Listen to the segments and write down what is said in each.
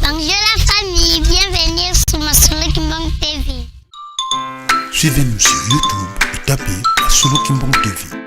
Bonjour la famille, bienvenue sur ma Solo Kimbang TV. Suivez-nous sur YouTube et tapez la Solo Kimbang TV.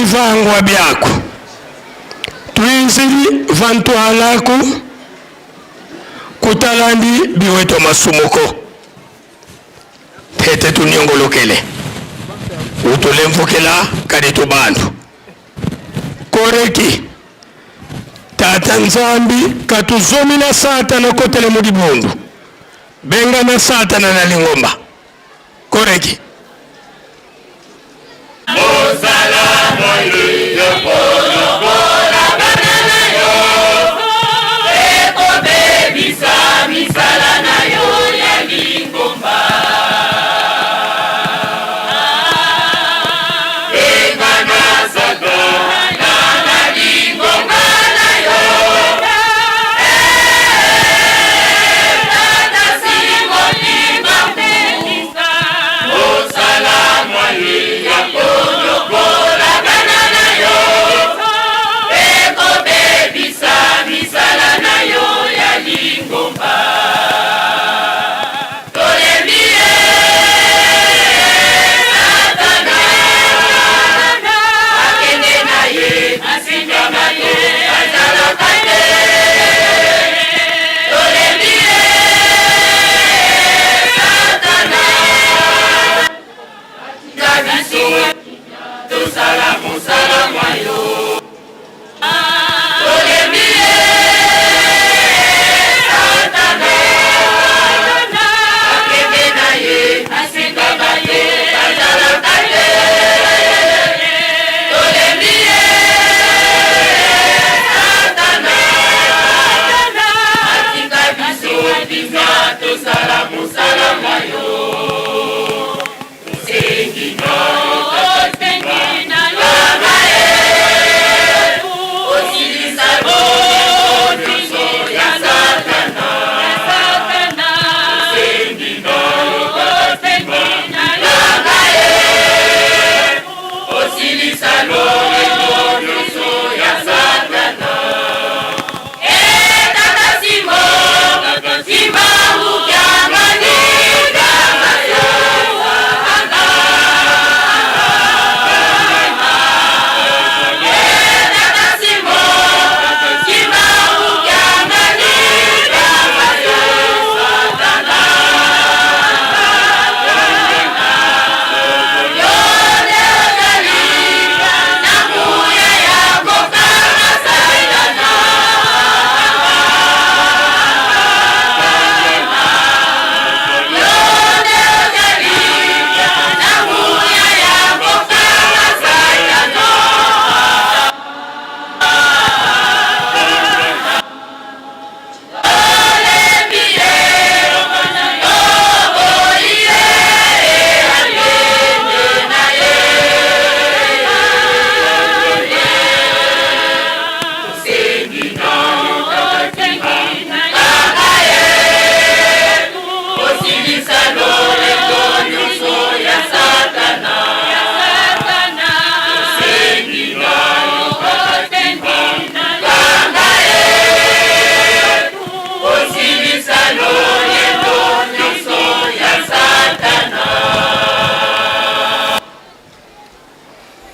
bivangwa byako twinzili vantu halaku kutalandi biweto masumuko pete tuniongolokele utulemvukela kadi tubandu koreki tata nzambi katuzomina satana kotele mudibundu benga na satana na lingomba koreki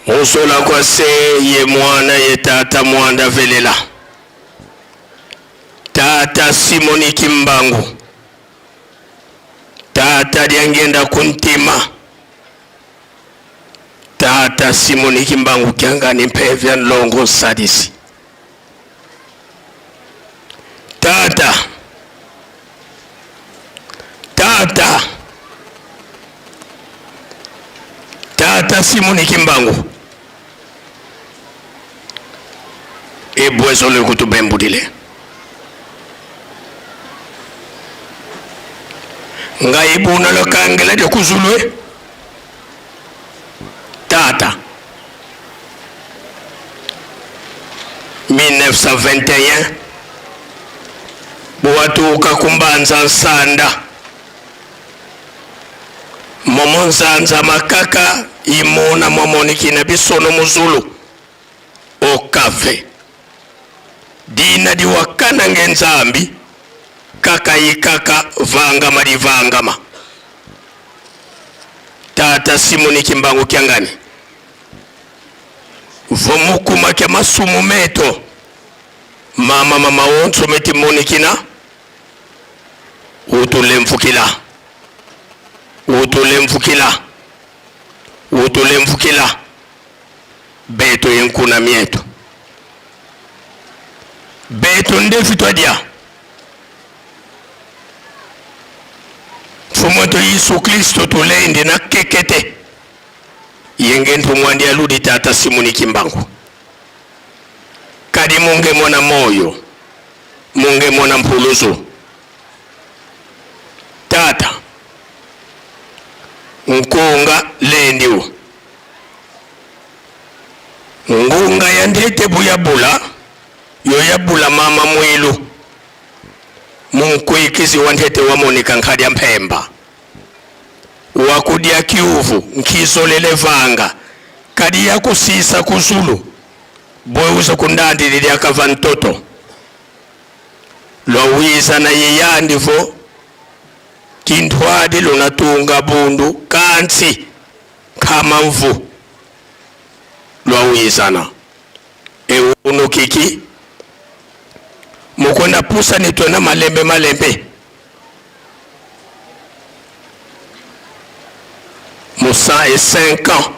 Musola kwa se ye mwana ye tata mwanda velela tata Simoni Kimbangu tata diangenda kuntima tata Simoni Kimbangu kiangani mpevya nlongo sadisi tata Simoni Kimbangu ebwezo le kutubembudile nga ibuna lokangela de kuzulwe tata 1921 buwatuka kumbanza nsanda momo nzanza makaka imuna momonikina bisono muzulu okave dina di wakana ngenzambi kaka yikaka vangama di vangama tata Simoni Kimbangu kiangani vomukuma kya masumu meto mama wonso meti monikina utulemfukila beto yenkuna mieto beto ndefi twadia fumoto Yesu Kristo tulende na kekete yengentu mwandi aludi tata simuni kimbangu kadi munge mwana moyo munge mwana mpuluzo tata nkunga lendiwo ngunga yandete buyabula yoyabula mama mwilu munkuikizi wandete wamonika nkadi mpemba wakudia kiuvu nkizolele vanga kadi yakusisa kuzulu bweuza kundandi lili akava ntoto lwawiza na yeyandivo kintwadi lunatunga bundu kansi kama mvu lwawizana ewuno kiki mukona pusa nitona malembe Musa et 5 ans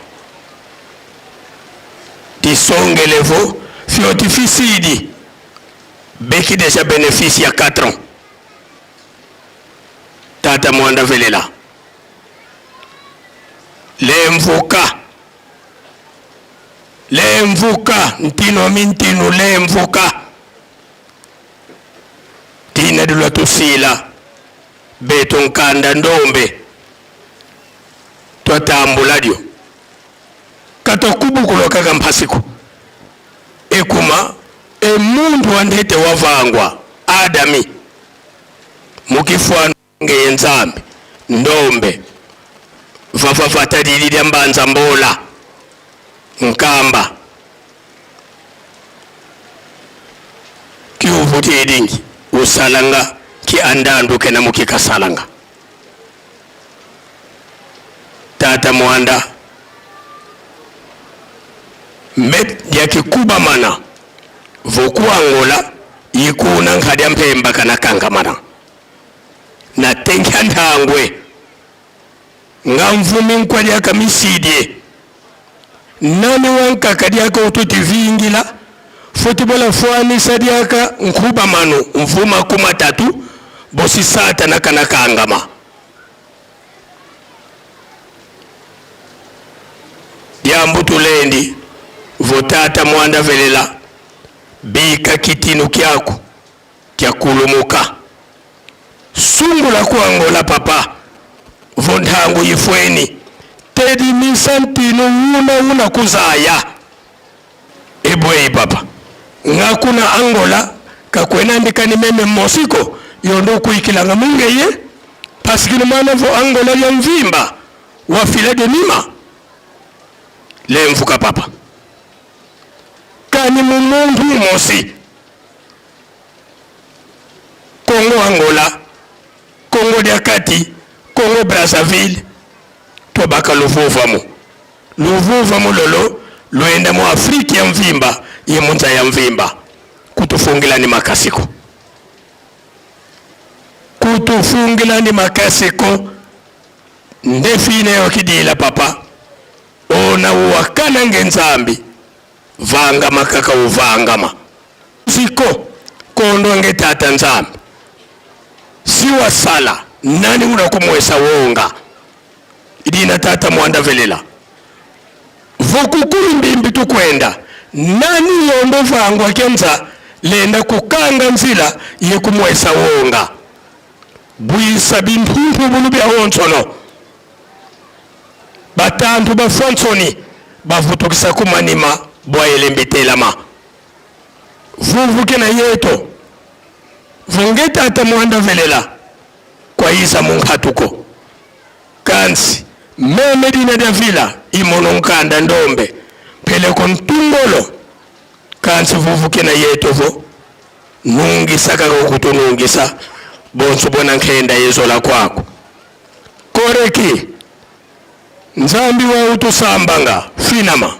tisongelevo fiotifisidi beki deja bénéfice ya 4 ans tata mwanda velela lemvuka ntino mintinu lemvuka tina dula tusila beto nkanda ndombe twatambula dio katokubukulo kaka mpasiku ekuma emundu andete wavangwa Adami mukifwana ngeye nzambi ndombe vatatililya mbanza mbola nkamba kiuvutilingi usalanga ki andanduke na mukikasalanga tata mwanda met yakikuba mana vokuangola yikuna nkadya mpemba kana kangamana na tenkya ntangwe nga mvumi nkwalya kamisidye nani wankaka dyaka ututi vingila fotibola fwanisa dyaka nkuba manu mvuma 13 bosi sata na kana kangama yambu tulendi votata mwanda velela bika kitinu kyako kya kulumuka sungula kuangola papa vondhangu yifweni tedi misantino una kuzaya ebwei papa ngakuna angola kakwena ndikani meme mosiko yondo kuikilanga mungeye pasikini mwana vo angola ya mvimba wafile denima lemvuka papa kani mumundu mosi Kongo Angola Kongo Diakati Kongo Brazzaville tobaka luvuvamo lolo luenda mu Afrika ya mvimba ye munza ya mvimba kutufungila ni makasiko ndefine yokidila papa ona wakana ngenzambi vanga makaka uvangama siko kondo ngetata nzambi siwa sala nani unakumwesa wonga idina tata mwanda velela vokukulu mbimbi tukwenda nani yondo vangwa kenza lenda kukanga nzila ye kumwesa wonga bwisa bintumpu bulu bya wonsono batantu bafonsoni bavutukisa kumanima bwaele mbitelama vuvuke na yeto vungeta ata mwanda velela kwa isa munghatuko kansi meme dina davila imono nkanda ndombe peleko ntungolo kansi vuvuke na yeto vo nungisa kaka kutunungisa bonsu bona nkenda yezola kwako koreki nzambi wa utusambanga finama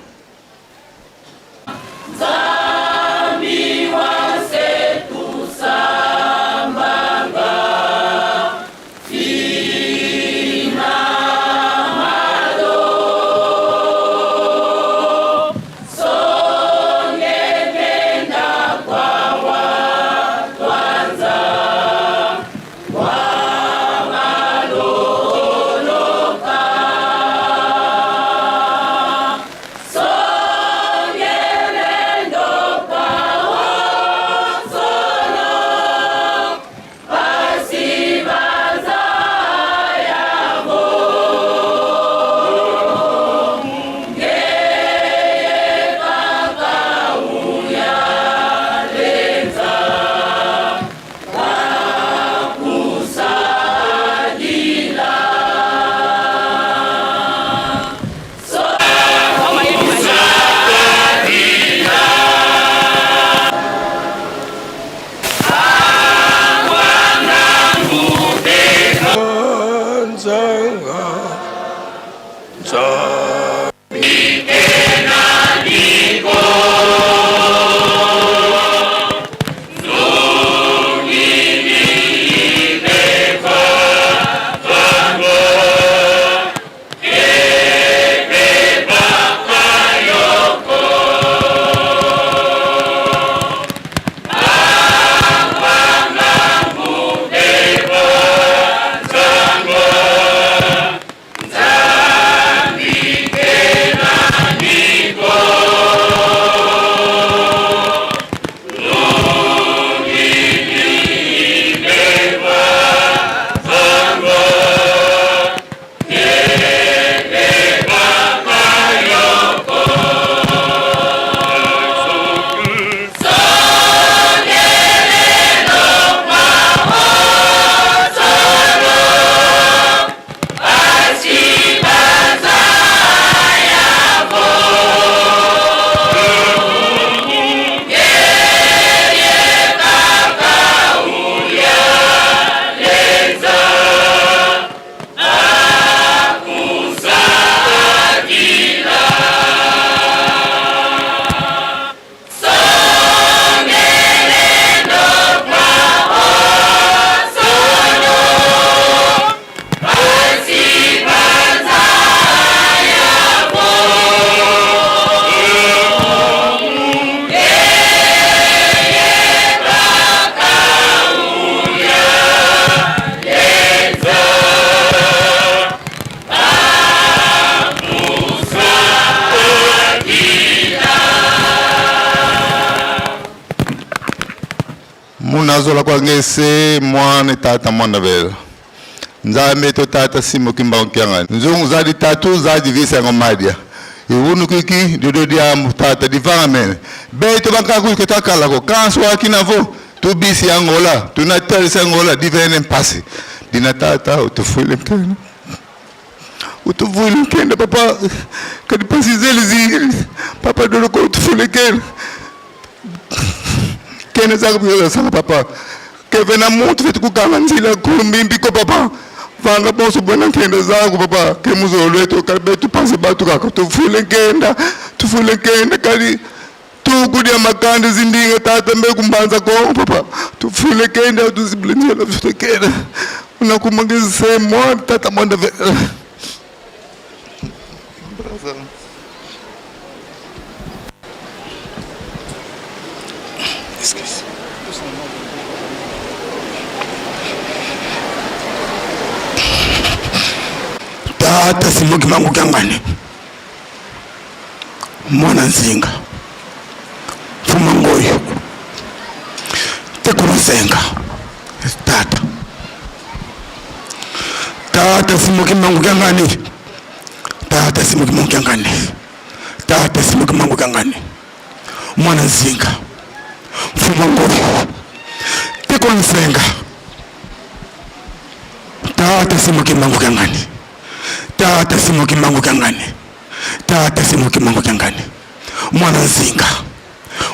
nazola kwa ngese mwana tata mwana vela nzame to tata simo kimbangu kyangani nzungu zadi tatu zadi visa ngomadia iwunu kiki dodo dia tata divanga mene beto bankaku ketakala ko kanso akinavo tu bisi angola tu natalisa angola divene mpasi dina tata utufule mkena utufule mkena papa kadi pasi zeli papa dodo ko utufule kena kena zaku sana papa kevena mutu vetu kuganga nzila kumbimbi ko papa vanga bonso bona nkenda zangu papa ke muzolo wetu kabetu pasi batu kaka tufule nkenda kali tukudia makande zindinga tata mbe kumbanza ko papa tufule nkenda tuziblenjela tufule nkenda unakumangeza semo tata mwanda tata simuki mangu kyangani mwana nzinga fuma ngoyo tekulusenga tata simuki mangu kyangani tata simuki mangu kyangani tata simuki mangu kyangani mwana nzinga fuma ngoyo tekulusenga tata simuki mangu kyangani tata simuki mangu kyangani tata simuki mangu kyangani mwana nzinga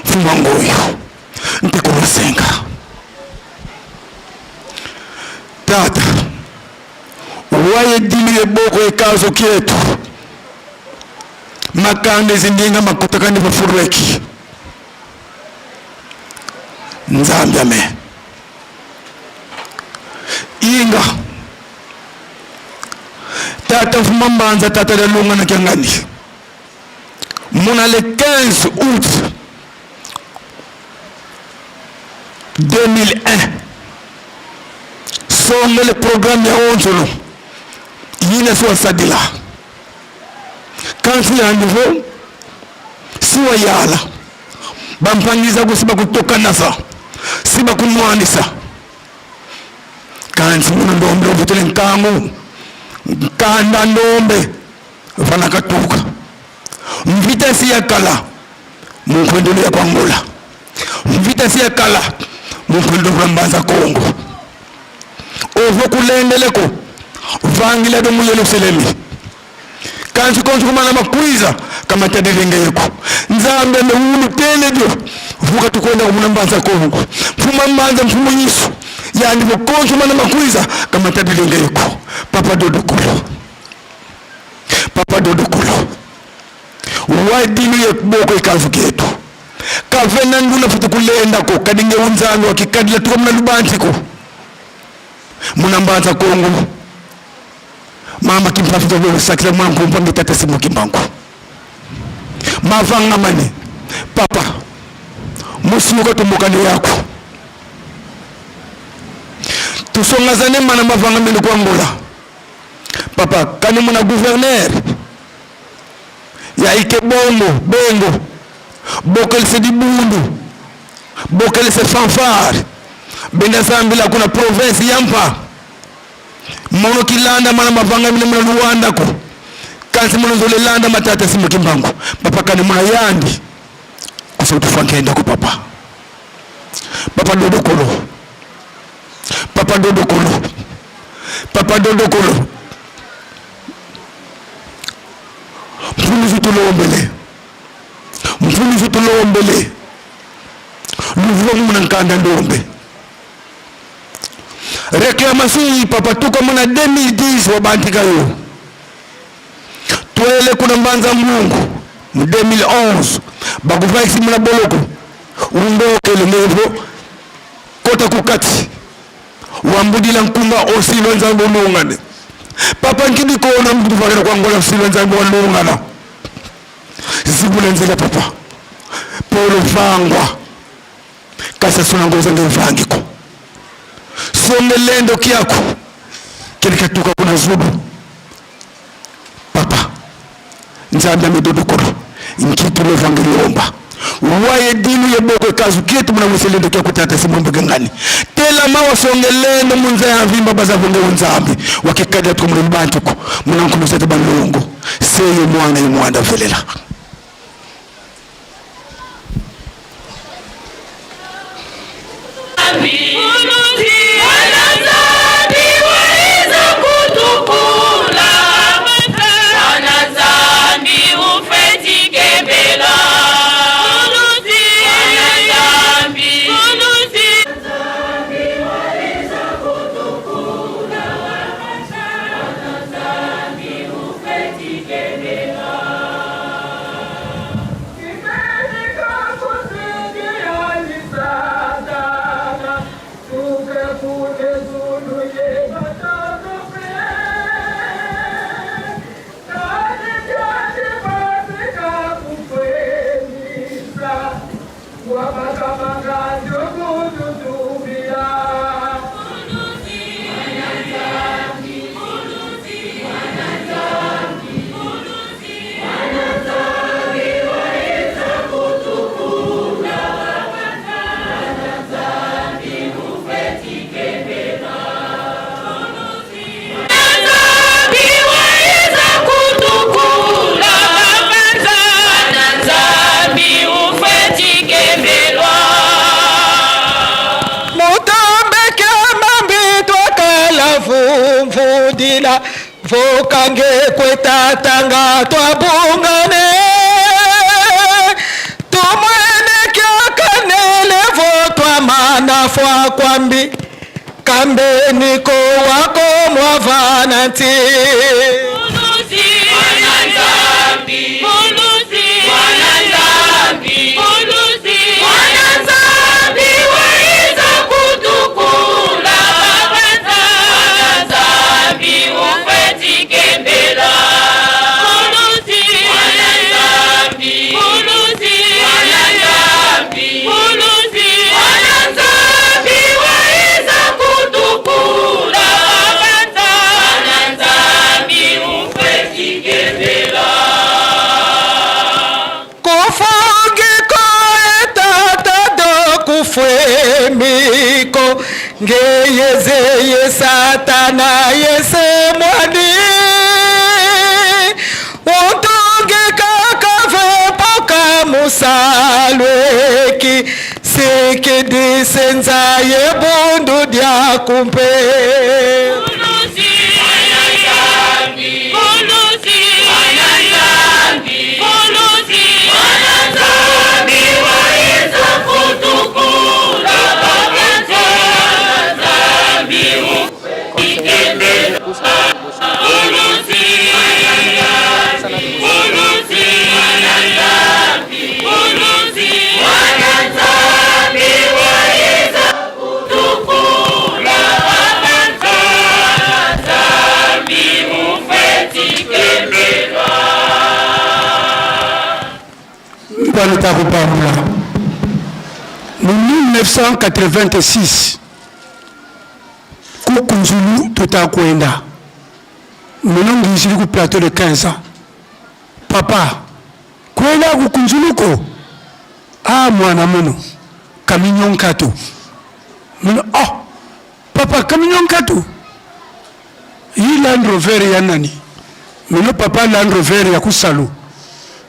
fuma ngoyo ntekulusenga tata waye dini boko ekazo kietu makande zindinga makutakani bafureki nzambi ame inga tata fuma mbanza tata de lunga na kyangani muna le 15 août 2001 songe le programme ya onzolo yine suwa sadila kansi ya niveau siwa yala bampangiza kusiba kutoka nasa siba kunwanisa kansi muna ndombe obutele nkangu nkanda ndombe vana katuka mvita si ya kala munkwendolo ya kwangola mvita si ya kala munkwendolo ya mbanza Kongo ovo kulendeleko vangila do muyelo selemi kansi konsu kumana makwiza kama tadilenge yeko nzambe me unu telejo vuka tukwenda kumuna mbanza Kongo mfuma mbanza mfumu nyisu yani vokonsu mana makwiza kama tadilenge yeko papa dodo kulo wadini ye boko ikavu ketu kavena nduna futu kulenda ko kadinge unzani wakikadila tuwa mna lubanti ko muna mbanza Kongo mama kimpafita wewe sakila mwana kumpangi tata simu kimbangu mavanga mani papa musimuka tumbukani yako tusongazane mana mavanga mini kwa Angola papa kani muna gouverneur ya ike bengo bokel se dibundu bokel se fanfare benda sambila kuna province yampa mono kilanda mana mavanga mini muna Luanda ko kansi muna zole landa matata simu kimbangu papa kani muna yandi kusotu fankenda ko papa dodo kolo papa dodo kolo mfuni zutulo ombele luvuwa muna nkanda ndombe reklamasi papa tuko muna 2010 wabantika yo tuele kuna mbanza Mungu mu 2011 bakuvaisi muna boloko undokele nevo kota kukati wambudila nkumba osilo nzangu nungane papa nkini kona mtu fakira kwa Angola osilo nzangu nungana zibule nzela papa polo vangwa kasa suna ngoza ngevangiko songelendo kyako kilikatuka kuna zubu papa nzambe medodokoro nkitulo vangiliomba waye dinu ye boko kazu kietu muna mwiselendo kia kutata simambe gangani tela mawa songelendo munza ya vimba baza vunge unzambi wakikadia tuku muli bantuku muna mkumusete banulungu seye mwana yu mwanda velela Vokange kwetatanga twabungane tumwene kya kanele votwa manafwa kwambi kambe niko wako mwavana nti Muluzi Wanazambi Muluzi Wanazambi Muluzi Wanazambi waiza kutukula Wanazambi ufeti kembela Muluzi Wanazambi Muluzi Wanazambi Muluzi Wanazambi waiza kutukula Wanazambi ufeti kembela Kufungiko etatado kufwemiko ngeyeze yesatana yese mwani untunge kakavepoka musalweki sikidisenza yebundu dya kumpe Muluzi Wanazambi Muluzi Wanazambi Muluzi Wanazambi waiza kutukula Wanazambi ikembela Muluzi Wanazambi Muluzi Wanazambi Muluzi Wanazambi waiza kutukula Wanazambi ufeti kembela Mpanita kupamula mu 1986 kukunzulu tutakwenda minongi isili ku plateau de 15 ans papa kwenda kukunzuluko mwana muno kaminyonkatu muno papa kaminyonkatu yi Land Rover ya nani mino papa Land Rover ya kusalu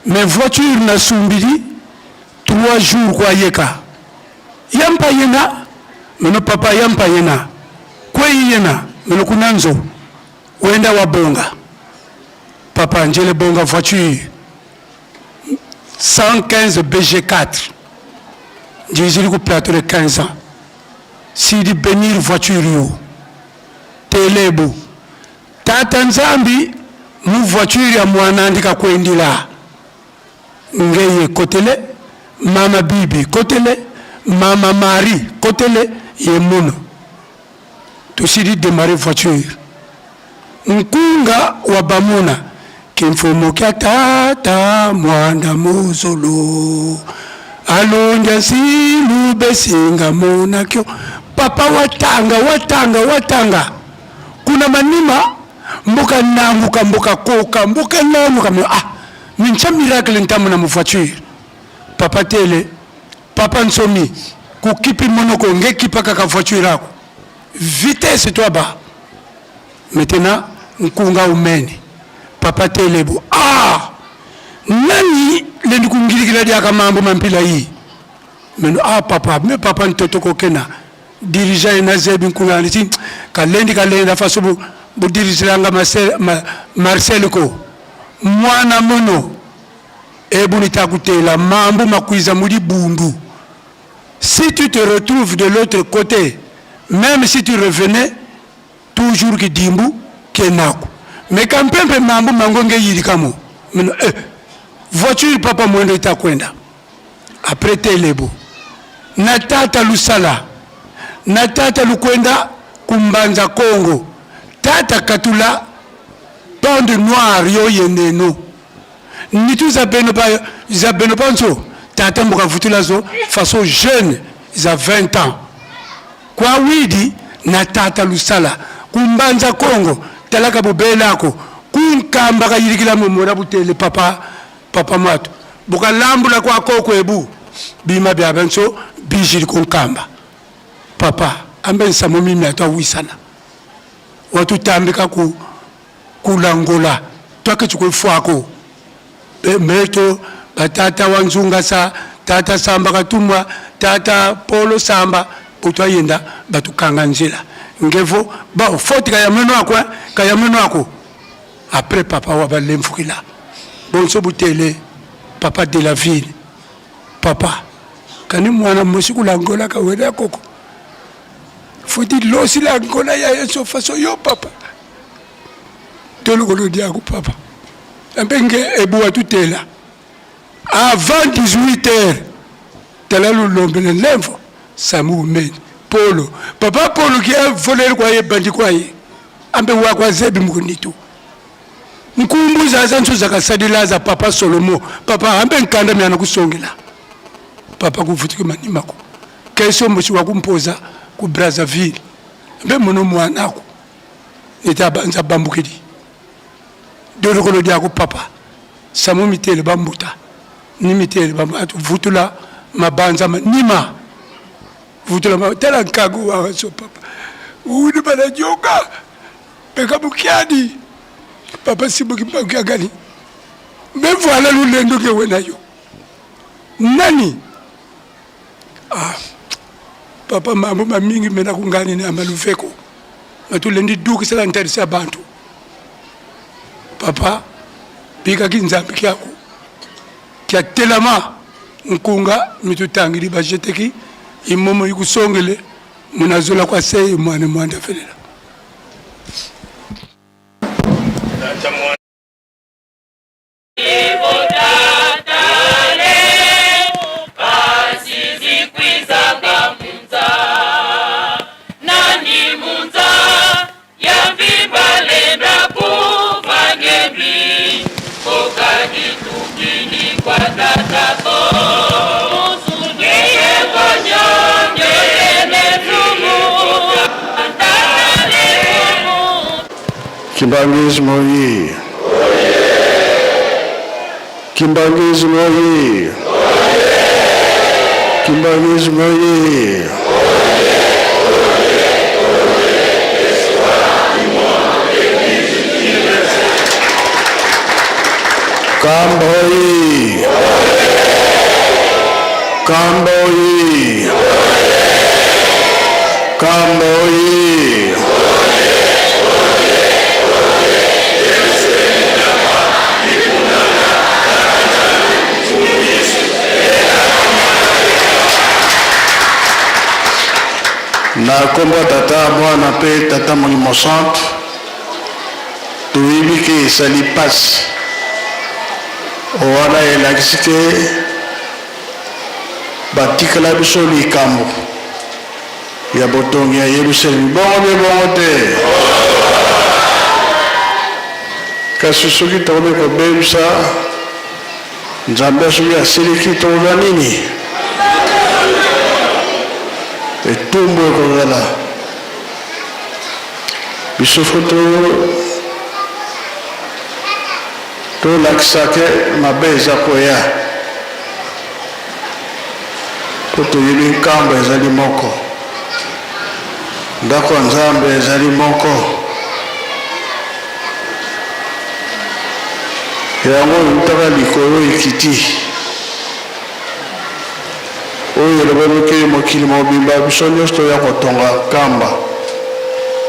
mais voiture na sumbili 3 jours kwa yeka yampa yena mino papa yampa yena kwa yena mino kunanzo wenda wabonga papa njele bonga voiture 115 BG4 njizili ku plateau de 15 ans si di benir voiture yo telebu tata nzambi mu voiture ya mwana ndika kwendila ngeye kotele mama bibi kotele mama Marie kotele ye muno tusidi démarrer voiture nkunga wa bamuna kimfumo kya tata mwanda muzulu alonja silu besinga muna kyo papa watanga kuna manima mboka nanguka mboka koka mboka nanuka mincha miracle ntamu na mu voiture papa tele papa nsomi kukipi monoko ngekipa kaka voiture yako vitesse toi ba maintenant nkunga umene papa telebo nani lendi kungirikila dia mambo mampila hii meno papa me papa ntotoko kena dirigeant na zebi nkunga niti kalenda faso bu dirigeant Marcel ko mwana mono ebu nitakutela mambo makwiza muri bundu. Si tu te retrouves de l'autre côté, même si tu revenais toujours ki dimbu kenako, mais quand pempe mambo mangonge yiri kamo voiture papa mwendo itakwenda après telebo na tata lusala na tata lukwenda kumbanza Congo tata katula pande noir yo yeneno nitu zabeno panso tata mboka futula zo façon jeune za 20 ans kwa widi na tata lusala kumbanza Congo talaka bobelako kunkamba kayirikila momora butele papa mato buka lambula kwa koko ebu bima bya benso bijiri kunkamba papa ambe nsamo mimi atawisana watu tambika kulangola twake chukufwako meto batata wanzunga sa tata samba katumwa tata polo samba utwa yenda batukanga njila ngevo ba foti kayameno ako après papa wa balemfukila bonso butele papa de la ville papa kani mwana mosiku langola kaweda koko foti losi langola ya yeso faso yo papa tolo kolo diaku papa ambenge ebu watutela avant 18h tela lulombele lemfo samu men polo papa polo qui a volé kwa ye bandi kwa ye ambe wa kwa zebi mkunitu nkumbuza zanzu zakasadila za papa Solomo papa ambe nkanda myana kusongela papa kuvutike manimako keso mboshi wakumpoza ku Brazzaville ambe mono mwanako nitabanza bambukidi dolo kolo diako papa samu mitele bambuta ni mitele bambatu vutula mabanza manima vutula matela nkago wa so papa udi bana joka peka bukiadi papa sibuki bukia gani me voilà lulendo ke wenayo nani papa mambo mamingi mena kungani ni amaluveko matulendi duki sala ntarisa abantu papa bika kinzambi kyako kya telama nkunga mitutangiri bajeteki imomo yikusongele munazola kwa sey mwana mwanda felela Kimbangismo oye! Kimbangismo oye! Kimbangismo oye! Kamba oye! Kamba oye! Kamba oye! Na kombo tata mwana pe tata Molimo Santo toyebi ke esali pasi wana elakisi ke batikala biso likambo ya botongi ya Yerusalemi bongo te kasi soki tokomi kobebisa nzambe soki asiliki tokoza nini etumbu ekozala biso fo tolakisa ke mabe eza koya po toyebi nkambo ezali moko, ndako ya Nzambe ezali moko. Yango yutaka likolo ekiti oyo elobaki mokili mobimba biso nyonso toya kotonga nkamba,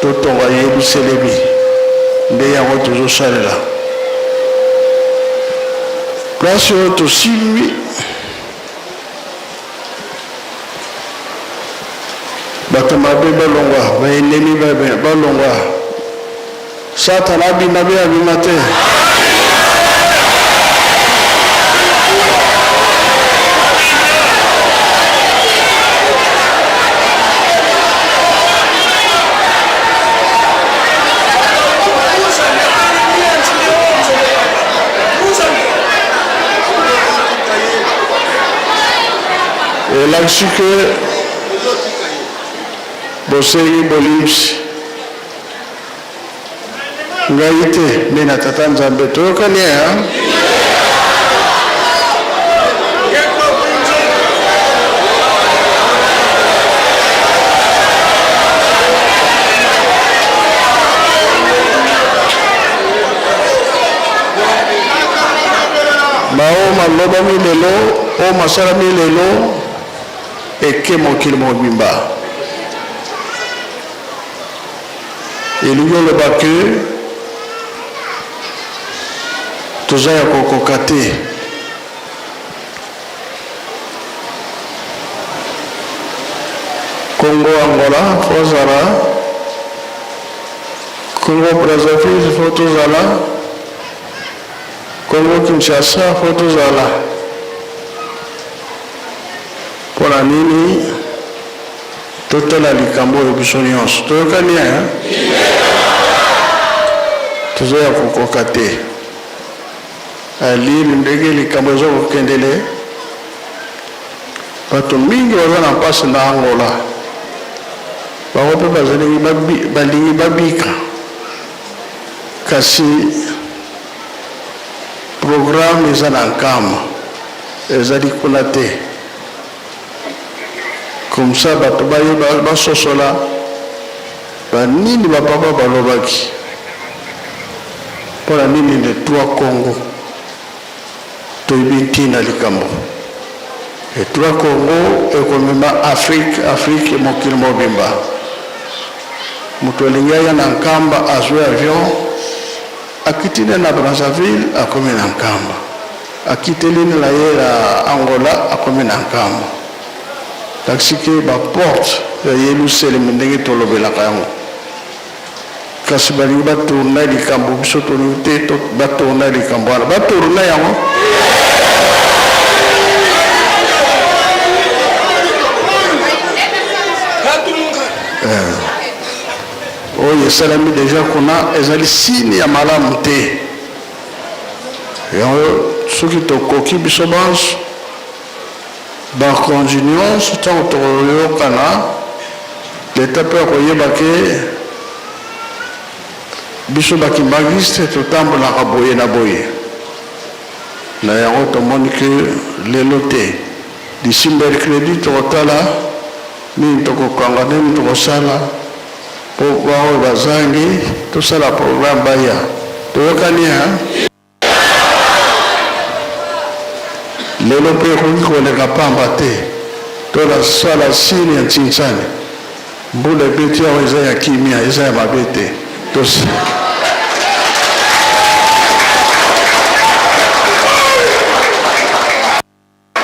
totonga Yerusalemi, nde yango tozosalela. Place oyo tosimbi bato mabe balongwa, baenemi balongwa, Satana abima be abima te. elakisi ke bosengi bolimsi ngai te me na Tata Nzambe toyokani ya bao maloba milelo o masala milelo eke mokili mobimba elingi oloba ke toza ya kokoka te. Congo Angola fo zala, Congo Brazzaville fo tozala, Congo Kinshasa fo tozala. Mpona nini totala likambo oyo biso nyonso toyokani ya tozoya kokoka te. alili ndenge likambo ezo kokendele bato mingi baza na mpasi na Angola, bango mpe balingi babika, kasi programme eza na nkama ezali kuna te. Comme ça bato basosola banini bapapa balobaki mpona nini nde trois Congo toyebi ntina likambo. Trois Congo ekomema Afrique mokili mobimba. Moto alingi aya na nkamba azwi avion akitine na Brazzaville akomi na nkamba, akitelini na ye na Angola akomi na nkamba. Taksike ba porte ya Yerusalemi ndenge tolobelaka yango, kasi balingi batourna likambo biso tolingi te batourna likambo wana batourna yango. Oyo esalami deja kuna ezali sini ya malamu te. Yango soki tokoki biso banso bakonzi nyonso ntango tokoyokana leta mpe akoyeba ke biso bakimbangisi te totambolaka boye na boye. Na yango tomoni ke lelo te d'ici mercredi tokotala nini tokokanga nini tokosala po bao bazangi tosala programme baya toyokani ha. Lelo pe koki koleka pamba te tolasala sini ya ntinsani mbula beti awo eza ya kimia eza ya mabe te.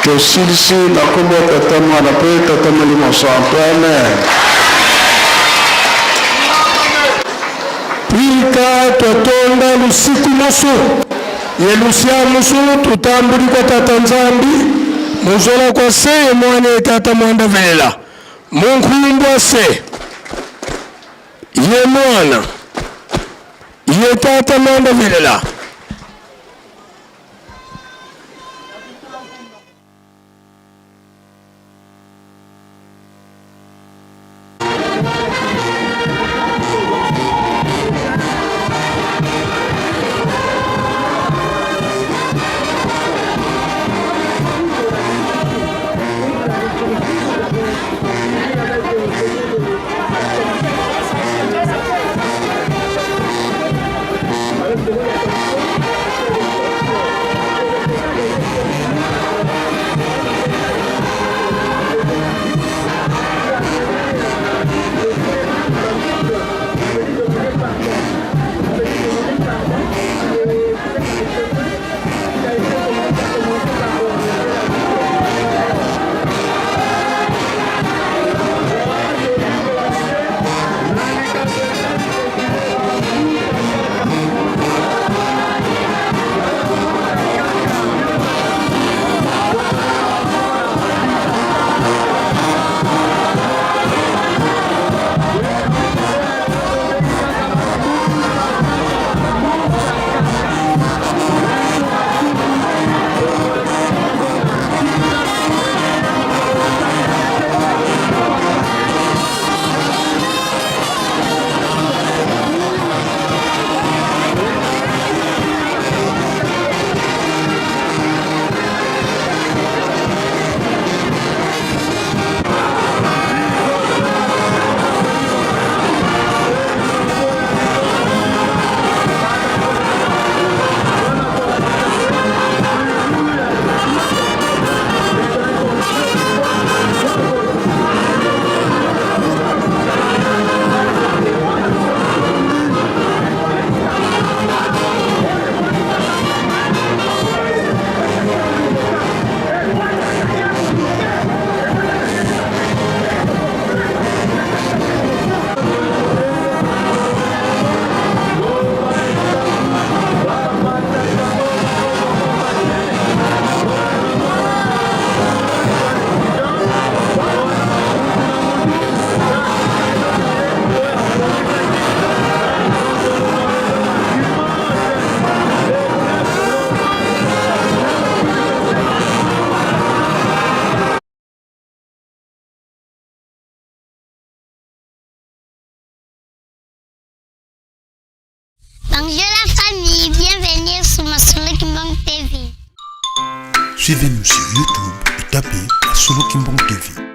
Tosilisi na kombo ya Tata Mwana mpe Tata Molimo Santo. Amen. Pika totonda lusiku mosu yelusia musu tutambuli kwa Tata Nzambi muzola kwa se mwane Tata Mwanda Velela munkumbwa se ye mwana ye Tata Mwanda Velela. Bonjour la famille, bienvenue sur Masolo Kimbang TV. Suivez-nous sur YouTube et tapez Masolo Kimbang TV.